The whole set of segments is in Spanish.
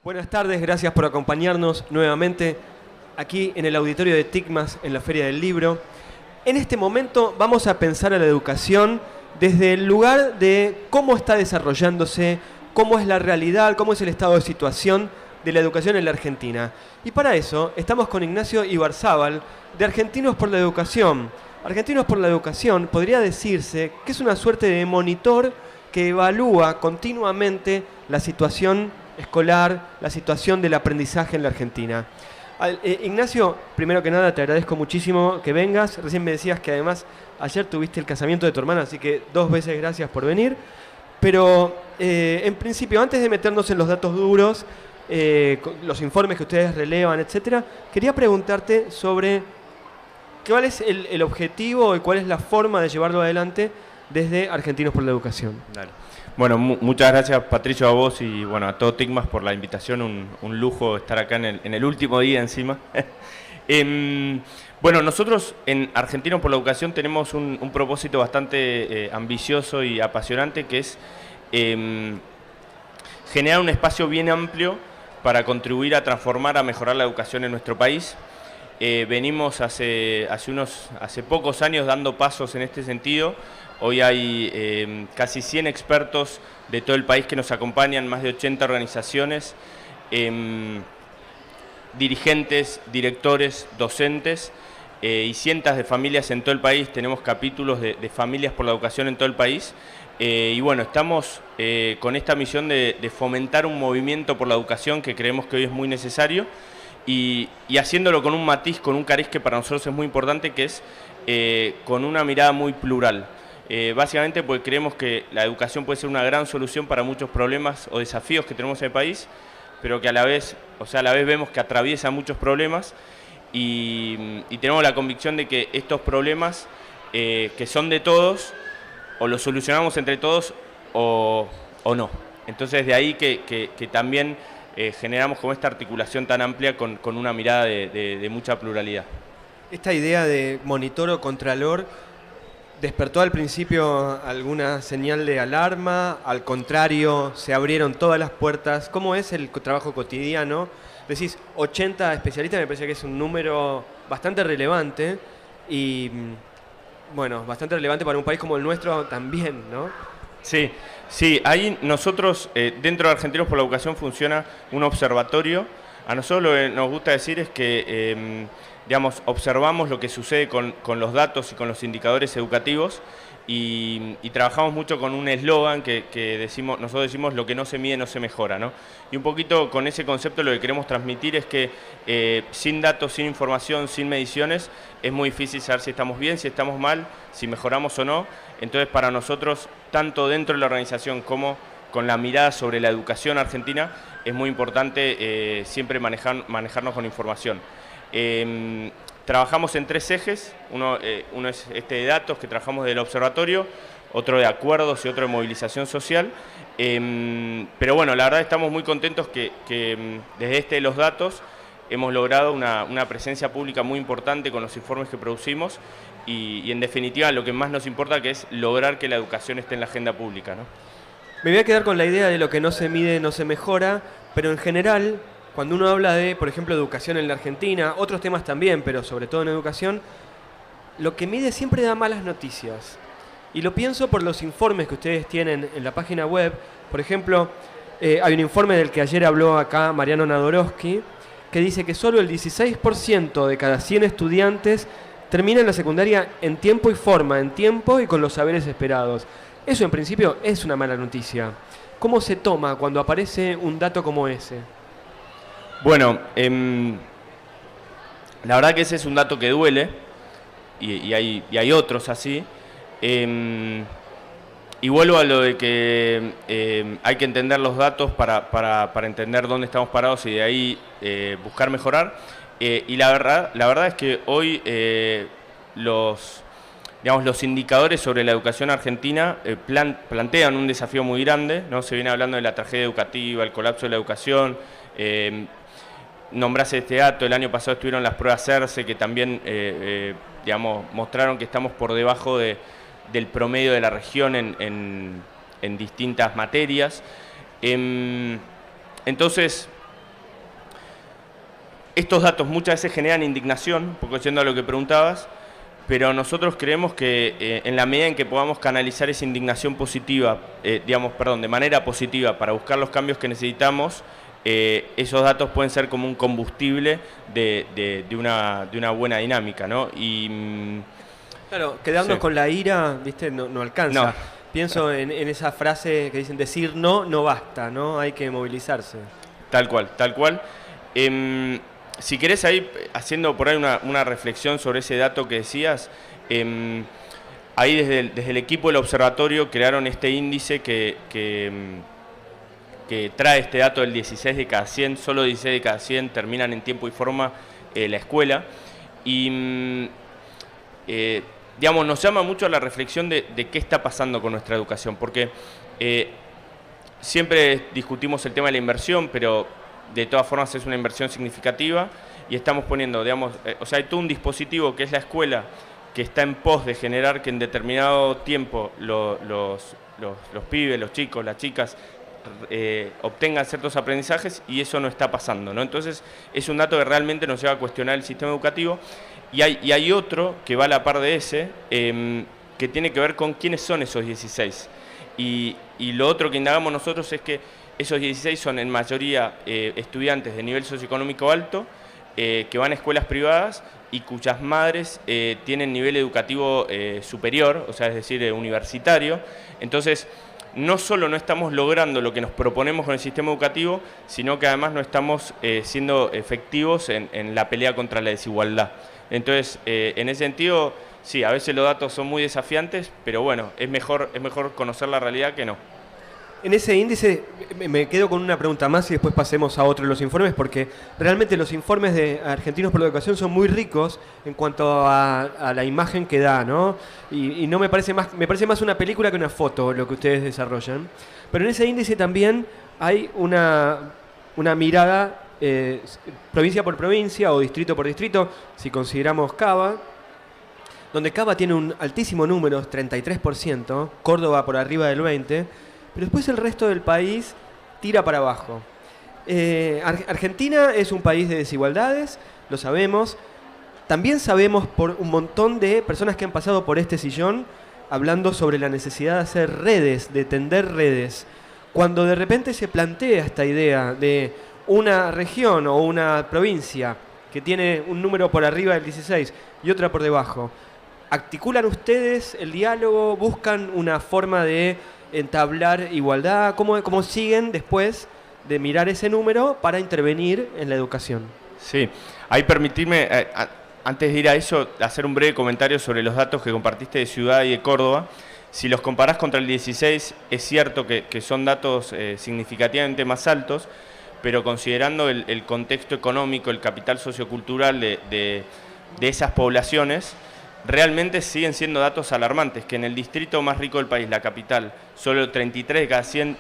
Buenas tardes, gracias por acompañarnos nuevamente aquí en el auditorio de TICMAS en la Feria del Libro. En este momento vamos a pensar a la educación desde el lugar de cómo está desarrollándose, cómo es la realidad, cómo es el estado de situación de la educación en la Argentina. Y para eso estamos con Ignacio Ibarzábal, de Argentinos por la Educación. Argentinos por la Educación podría decirse que es una suerte de monitor que evalúa continuamente la situación escolar, la situación del aprendizaje en la Argentina. Ignacio, primero que nada te agradezco muchísimo que vengas. Recién me decías que además ayer tuviste el casamiento de tu hermana, así que 2 veces gracias por venir. Pero en principio, antes de meternos en los datos duros, los informes que ustedes relevan, etcétera, quería preguntarte sobre cuál es el objetivo y cuál es la forma de llevarlo adelante desde Argentinos por la Educación. Dale. Bueno, muchas gracias, Patricio, a vos y bueno, a todo TICMAS por la invitación. Un lujo estar acá en el último día encima. Bueno, nosotros en Argentinos por la Educación tenemos un propósito bastante ambicioso y apasionante, que es generar un espacio bien amplio para contribuir a transformar, a mejorar la educación en nuestro país. Venimos hace pocos años dando pasos en este sentido. Hoy hay casi 100 expertos de todo el país que nos acompañan, más de 80 organizaciones, dirigentes, directores, docentes y cientos de familias en todo el país. Tenemos capítulos de familias por la educación en todo el país. Y bueno, estamos con esta misión de fomentar un movimiento por la educación que creemos que hoy es muy necesario y haciéndolo con un matiz, con un cariz que para nosotros es muy importante, que es con una mirada muy plural. Básicamente porque creemos que la educación puede ser una gran solución para muchos problemas o desafíos que tenemos en el país, pero que a la vez vemos que atraviesa muchos problemas y tenemos la convicción de que estos problemas que son de todos, o los solucionamos entre todos o no. Entonces de ahí que también generamos como esta articulación tan amplia con una mirada de mucha pluralidad. Esta idea de monitor o contralor ¿despertó al principio alguna señal de alarma? Al contrario, ¿se abrieron todas las puertas? ¿Cómo es el trabajo cotidiano? Decís 80 especialistas, me parece que es un número bastante relevante y, bueno, bastante relevante para un país como el nuestro también, ¿no? Sí, ahí nosotros, dentro de Argentinos por la Educación funciona un observatorio. A nosotros lo que nos gusta decir es que digamos, observamos lo que sucede con los datos y con los indicadores educativos y trabajamos mucho con un eslogan que nosotros decimos: lo que no se mide no se mejora, ¿no? Y un poquito con ese concepto lo que queremos transmitir es que sin datos, sin información, sin mediciones, es muy difícil saber si estamos bien, si estamos mal, si mejoramos o no. Entonces para nosotros, tanto dentro de la organización como con la mirada sobre la educación argentina, es muy importante siempre manejarnos con información. Trabajamos en 3 ejes, uno es este de datos que trabajamos del observatorio, otro de acuerdos y otro de movilización social, pero bueno, la verdad estamos muy contentos que desde este de los datos hemos logrado una presencia pública muy importante con los informes que producimos y en definitiva lo que más nos importa, que es lograr que la educación esté en la agenda pública, ¿no? Me voy a quedar con la idea de lo que no se mide no se mejora, pero en general, cuando uno habla de, por ejemplo, educación en la Argentina, otros temas también, pero sobre todo en educación, lo que mide siempre da malas noticias. Y lo pienso por los informes que ustedes tienen en la página web. Por ejemplo, hay un informe del que ayer habló acá Mariano Nadorowski, que dice que solo el 16% de cada 100 estudiantes termina la secundaria en tiempo y forma, en tiempo y con los saberes esperados. Eso en principio es una mala noticia. ¿Cómo se toma cuando aparece un dato como ese? Bueno, la verdad que ese es un dato que duele y hay otros así. Y vuelvo a lo de que hay que entender los datos para entender dónde estamos parados y de ahí buscar mejorar. Y la verdad es que hoy los indicadores sobre la educación argentina plantean un desafío muy grande, ¿no? Se viene hablando de la tragedia educativa, el colapso de la educación. Nombrase este dato, el año pasado estuvieron las pruebas CERCE que también mostraron que estamos por debajo del promedio de la región en distintas materias. Entonces, estos datos muchas veces generan indignación, porque yendo a lo que preguntabas, pero nosotros creemos que en la medida en que podamos canalizar esa indignación positiva, de manera positiva para buscar los cambios que necesitamos, esos datos pueden ser como un combustible de una buena dinámica, ¿no? Claro, quedarnos con la ira, ¿viste? No alcanza. No. Pienso en esa frase que dicen, decir no basta, ¿no? Hay que movilizarse. Tal cual, tal cual. Si querés ahí, haciendo por ahí una reflexión sobre ese dato que decías, ahí desde el equipo del observatorio crearon este índice que trae este dato del 16 de cada 100, solo 16 de cada 100 terminan en tiempo y forma la escuela. Y nos llama mucho a la reflexión de qué está pasando con nuestra educación, porque siempre discutimos el tema de la inversión, pero de todas formas es una inversión significativa y estamos poniendo, hay todo un dispositivo que es la escuela que está en pos de generar que en determinado tiempo los pibes, los chicos, las chicas obtengan ciertos aprendizajes y eso no está pasando, ¿no? Entonces es un dato que realmente nos lleva a cuestionar el sistema educativo y hay otro que va a la par de ese que tiene que ver con quiénes son esos 16 y lo otro que indagamos nosotros es que esos 16 son en mayoría estudiantes de nivel socioeconómico alto que van a escuelas privadas y cuyas madres tienen nivel educativo superior, o sea, es decir, universitario. Entonces, no solo no estamos logrando lo que nos proponemos con el sistema educativo, sino que además no estamos siendo efectivos en la pelea contra la desigualdad. Entonces, en ese sentido, sí, a veces los datos son muy desafiantes, pero bueno, es mejor conocer la realidad que no. En ese índice me quedo con una pregunta más y después pasemos a otro de los informes, porque realmente los informes de Argentinos por la Educación son muy ricos en cuanto a la imagen que da, ¿no? Y no me parece más una película que una foto lo que ustedes desarrollan. Pero en ese índice también hay una mirada provincia por provincia o distrito por distrito, si consideramos Cava, donde Cava tiene un altísimo número, 33%, Córdoba por arriba del 20%, pero después el resto del país tira para abajo. Argentina es un país de desigualdades, lo sabemos. También sabemos por un montón de personas que han pasado por este sillón hablando sobre la necesidad de hacer redes, de tender redes. Cuando de repente se plantea esta idea de una región o una provincia que tiene un número por arriba del 16 y otra por debajo, ¿articulan ustedes el diálogo? ¿Buscan una forma de entablar igualdad? ¿Cómo siguen después de mirar ese número para intervenir en la educación? Sí, ahí permitirme, antes de ir a eso, hacer un breve comentario sobre los datos que compartiste de Ciudad y de Córdoba. Si los comparás contra el 16, es cierto que son datos significativamente más altos, pero considerando el contexto económico, el capital sociocultural de esas poblaciones, realmente siguen siendo datos alarmantes, que en el distrito más rico del país, la capital, solo 33 de cada 100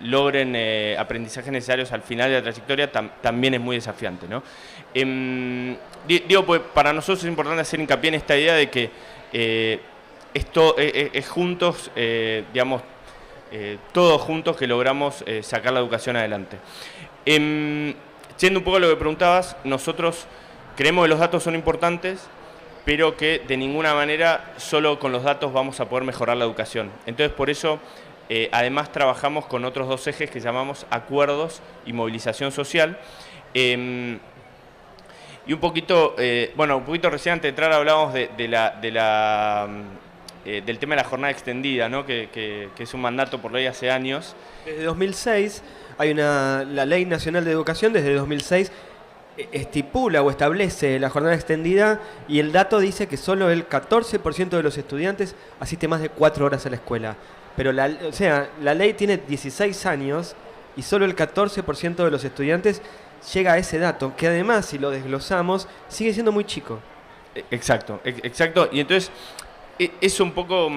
logren aprendizajes necesarios al final de la trayectoria, también es muy desafiante, ¿no? Pues para nosotros es importante hacer hincapié en esta idea de que esto es juntos, todos juntos que logramos sacar la educación adelante. Siendo un poco lo que preguntabas, nosotros creemos que los datos son importantes, pero que de ninguna manera solo con los datos vamos a poder mejorar la educación. Entonces, por eso, además trabajamos con otros dos ejes que llamamos acuerdos y movilización social. Y un poquito recién antes de entrar hablábamos del tema de la jornada extendida, ¿no? que es un mandato por ley hace años. Desde 2006 hay la Ley Nacional de Educación, desde 2006 estipula o establece la jornada extendida y el dato dice que solo el 14% de los estudiantes asiste más de 4 horas a la escuela. Pero la ley tiene 16 años y solo el 14% de los estudiantes llega a ese dato, que además, si lo desglosamos, sigue siendo muy chico. Exacto. Y entonces, es un poco...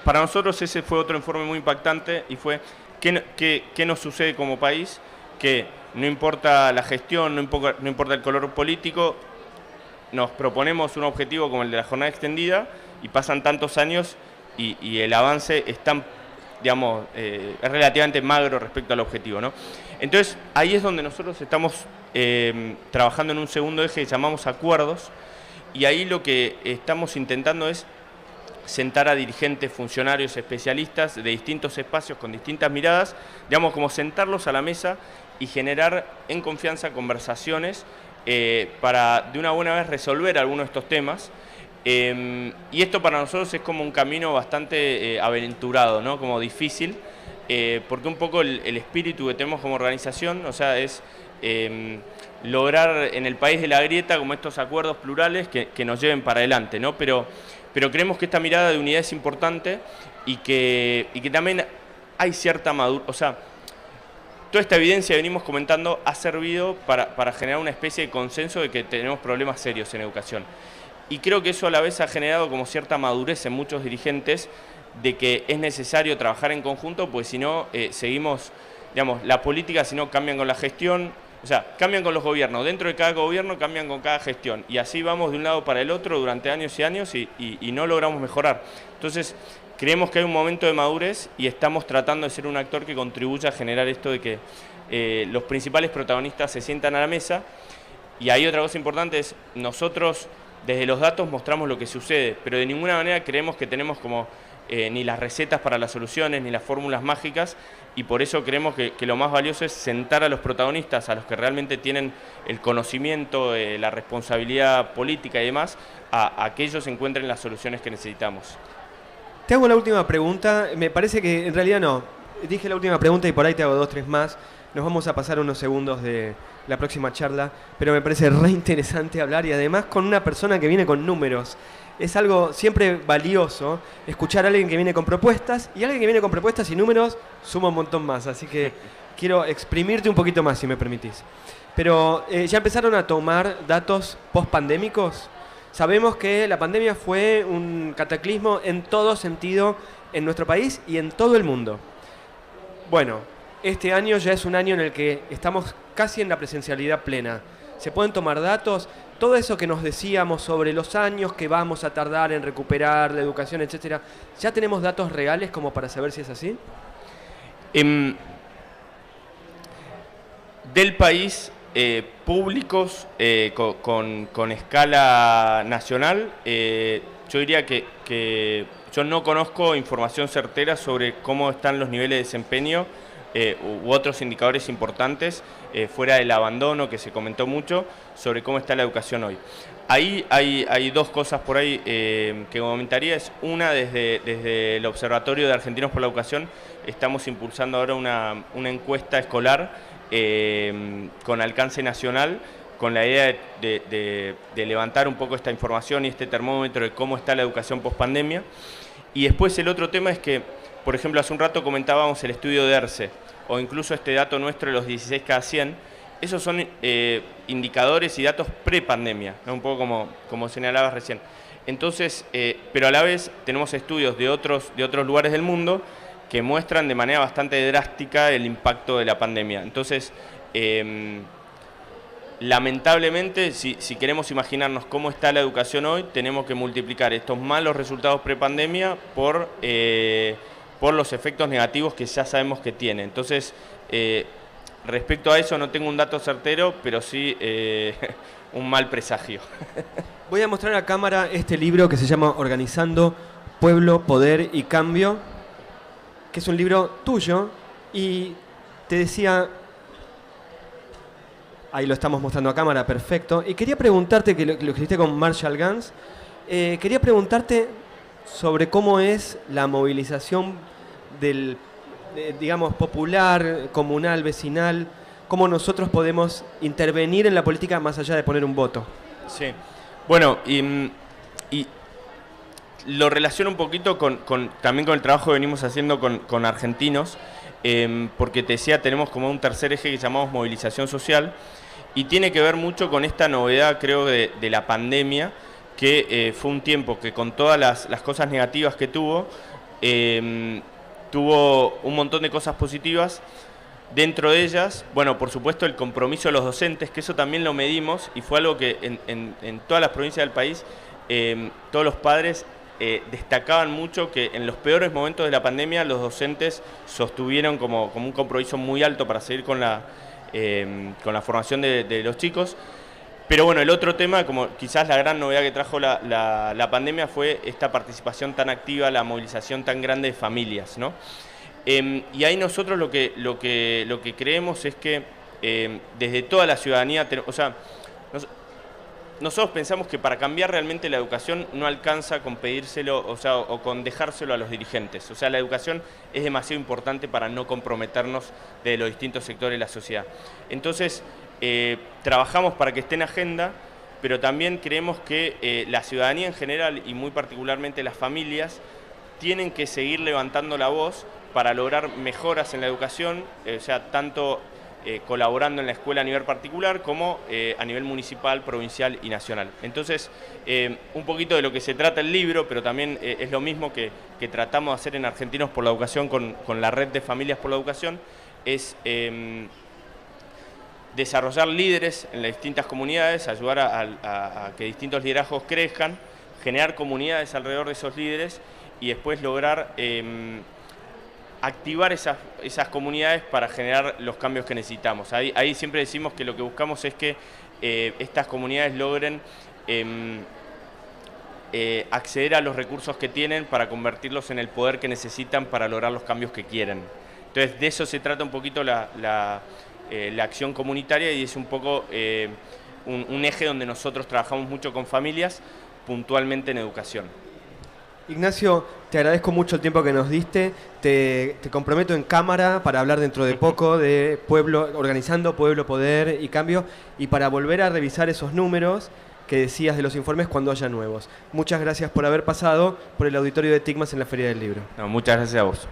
para nosotros ese fue otro informe muy impactante y fue ¿qué nos sucede como país? Que no importa la gestión, no importa el color político, nos proponemos un objetivo como el de la jornada extendida y pasan tantos años y el avance es tan digamos, es relativamente magro respecto al objetivo, ¿no? Entonces, ahí es donde nosotros estamos trabajando en un segundo eje que llamamos acuerdos, y ahí lo que estamos intentando es sentar a dirigentes, funcionarios, especialistas de distintos espacios con distintas miradas, digamos, como sentarlos a la mesa y generar en confianza conversaciones para de una buena vez resolver algunos de estos temas. Y esto para nosotros es como un camino bastante aventurado, ¿no? Como difícil, porque un poco el espíritu que tenemos como organización, o sea, es lograr en el país de la grieta como estos acuerdos plurales que nos lleven para adelante, ¿no? Pero creemos que esta mirada de unidad es importante y que también hay cierta madurez, o sea, toda esta evidencia que venimos comentando ha servido para generar una especie de consenso de que tenemos problemas serios en educación. Y creo que eso a la vez ha generado como cierta madurez en muchos dirigentes de que es necesario trabajar en conjunto, pues si no, seguimos, digamos, la política si no cambian con la gestión, o sea, cambian con los gobiernos, dentro de cada gobierno cambian con cada gestión, y así vamos de un lado para el otro durante años y años y no logramos mejorar. Entonces, creemos que hay un momento de madurez y estamos tratando de ser un actor que contribuya a generar esto de que los principales protagonistas se sientan a la mesa. Y ahí otra cosa importante es, nosotros desde los datos mostramos lo que sucede, pero de ninguna manera creemos que tenemos como ni las recetas para las soluciones, ni las fórmulas mágicas, y por eso creemos que lo más valioso es sentar a los protagonistas, a los que realmente tienen el conocimiento, la responsabilidad política y demás, a que ellos encuentren las soluciones que necesitamos. Te hago la última pregunta, me parece que en realidad no, dije la última pregunta y por ahí te hago 2, 3 más, nos vamos a pasar unos segundos de la próxima charla, pero me parece re interesante hablar y además con una persona que viene con números. Es algo siempre valioso escuchar a alguien que viene con propuestas, y alguien que viene con propuestas y números suma un montón más, así que quiero exprimirte un poquito más si me permitís. Pero ya empezaron a tomar datos post-pandémicos. Sabemos que la pandemia fue un cataclismo en todo sentido en nuestro país y en todo el mundo. Bueno, este año ya es un año en el que estamos casi en la presencialidad plena. Se pueden tomar datos, todo eso que nos decíamos sobre los años que vamos a tardar en recuperar la educación, etcétera. ¿Ya tenemos datos reales como para saber si es así? Del país, públicos con escala nacional, yo diría que yo no conozco información certera sobre cómo están los niveles de desempeño u otros indicadores importantes, fuera del abandono que se comentó mucho, sobre cómo está la educación hoy. Ahí hay 2 cosas por ahí que comentaría. Es una, desde el Observatorio de Argentinos por la Educación, estamos impulsando ahora una encuesta escolar con alcance nacional, con la idea de levantar un poco esta información y este termómetro de cómo está la educación post-pandemia. Y después el otro tema es que, por ejemplo, hace un rato comentábamos el estudio de ERCE, o incluso este dato nuestro de los 16 cada 100, esos son indicadores y datos pre-pandemia, ¿no? Un poco como señalabas recién. Entonces, pero a la vez tenemos estudios de otros lugares del mundo que muestran de manera bastante drástica el impacto de la pandemia. Entonces, lamentablemente, si queremos imaginarnos cómo está la educación hoy, tenemos que multiplicar estos malos resultados pre-pandemia por los efectos negativos que ya sabemos que tiene. Entonces, respecto a eso no tengo un dato certero, pero sí un mal presagio. Voy a mostrar a cámara este libro que se llama Organizando Pueblo, Poder y Cambio, que es un libro tuyo, y te decía, ahí lo estamos mostrando a cámara, perfecto, y quería preguntarte, que lo escribiste con Marshall Gans, quería preguntarte sobre cómo es la movilización digamos, popular, comunal, vecinal, cómo nosotros podemos intervenir en la política más allá de poner un voto. Sí, bueno, y lo relaciono un poquito también con el trabajo que venimos haciendo con argentinos, porque te decía, tenemos como un tercer eje que llamamos movilización social, y tiene que ver mucho con esta novedad, creo, de la pandemia, que fue un tiempo que con todas las cosas negativas que tuvo un montón de cosas positivas. Dentro de ellas, bueno, por supuesto el compromiso de los docentes, que eso también lo medimos y fue algo que en todas las provincias del país todos los padres destacaban mucho que en los peores momentos de la pandemia los docentes sostuvieron como un compromiso muy alto para seguir con la formación de los chicos. Pero bueno, el otro tema, como quizás la gran novedad que trajo la pandemia, fue esta participación tan activa, la movilización tan grande de familias, ¿no? Y ahí nosotros lo que creemos es que desde toda la ciudadanía, nosotros pensamos que para cambiar realmente la educación no alcanza con pedírselo, o con dejárselo a los dirigentes. O sea, la educación es demasiado importante para no comprometernos de los distintos sectores de la sociedad. Entonces, trabajamos para que esté en agenda, pero también creemos que la ciudadanía en general y muy particularmente las familias tienen que seguir levantando la voz para lograr mejoras en la educación, o sea, tanto colaborando en la escuela a nivel particular como a nivel municipal, provincial y nacional. Entonces, un poquito de lo que se trata el libro, pero también es lo mismo que tratamos de hacer en Argentinos por la Educación con la red de familias por la educación, es desarrollar líderes en las distintas comunidades, ayudar a que distintos liderazgos crezcan, generar comunidades alrededor de esos líderes y después lograr activar esas comunidades para generar los cambios que necesitamos. Ahí siempre decimos que lo que buscamos es que estas comunidades logren acceder a los recursos que tienen para convertirlos en el poder que necesitan para lograr los cambios que quieren. Entonces, de eso se trata un poquito la acción comunitaria y es un poco un eje donde nosotros trabajamos mucho con familias, puntualmente en educación. Ignacio, te agradezco mucho el tiempo que nos diste. Te comprometo en cámara para hablar dentro de poco de organizando Pueblo, Poder y Cambio y para volver a revisar esos números que decías de los informes cuando haya nuevos. Muchas gracias por haber pasado por el auditorio de TICMAS en la Feria del Libro. No, muchas gracias a vos.